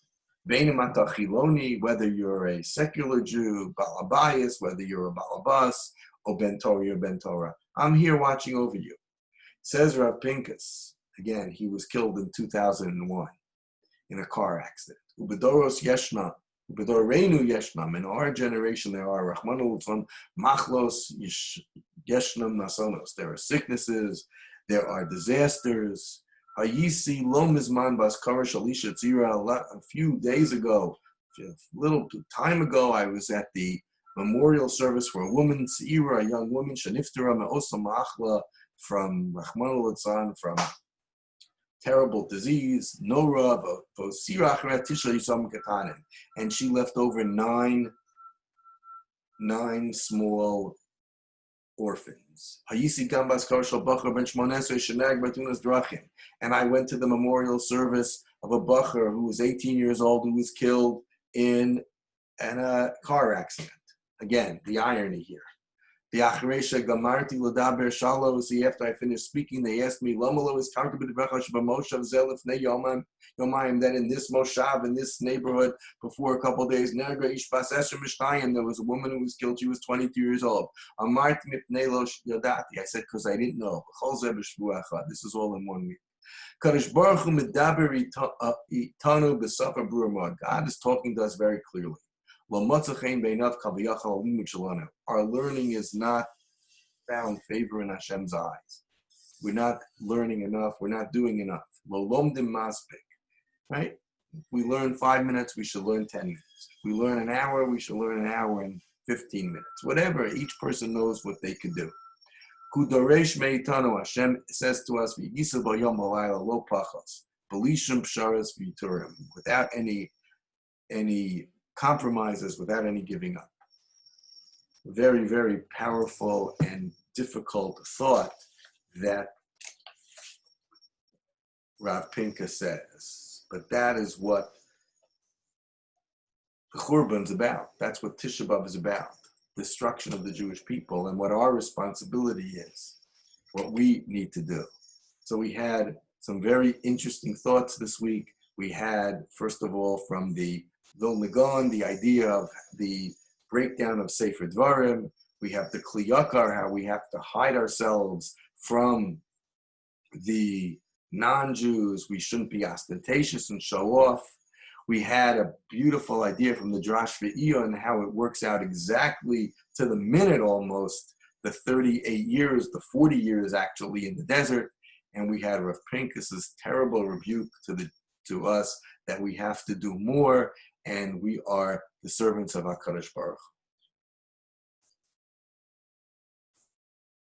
Whether you're a secular Jew, balabayas, whether you're a balabas, or ben Torah, I'm here watching over you. Says Rav Pinkus, again, he was killed in 2001 in a car accident. Ubedoros yeshna, ubedoreinu yeshnam. In our generation, there are rachmanu litzlan machlos yeshnam nasonos. There are sicknesses. There are disasters. Hayisi lo mizman bas kara shalisha tzira. A few days ago, a little time ago, I was at the memorial service for a woman, tzira, a young woman, shaniftara me'osa ma'achla, from Rahman al-Litzan, from terrible disease, Nora, and she left over nine small orphans. And I went to the memorial service of a bacher who was 18 years old who was killed in a car accident. Again, the irony here. After I finished speaking, they asked me, that in this moshav, in this neighborhood, before a couple of days, there was a woman who was killed. She was 22 years old. I said, because I didn't know. This is all in 1 week. God is talking to us very clearly. Our learning is not found favor in Hashem's eyes. We're not learning enough. We're not doing enough. Right? If we learn 5 minutes, we should learn 10 minutes. If we learn an hour, we should learn an hour and 15 minutes. Whatever, each person knows what they can do. Hashem says to us, without any compromises, without any giving up. Very, very powerful and difficult thought that Rav Pinka says. But that is what the Churban's about. That's what Tisha B'Av is about. Destruction of the Jewish people and what our responsibility is, what we need to do. So we had some very interesting thoughts this week. We had, first of all, from the Vilna Gaon, the idea of the breakdown of Sefer Devorim. We have the Kli Yakar, how we have to hide ourselves from the non-Jews. We shouldn't be ostentatious and show off. We had a beautiful idea from the Drash Ve'iyah and how it works out exactly to the minute almost, the 38 years, the 40 years actually in the desert. And we had Rav Pincus's terrible rebuke to us that we have to do more, and we are the servants of HaKadosh Baruch Hu.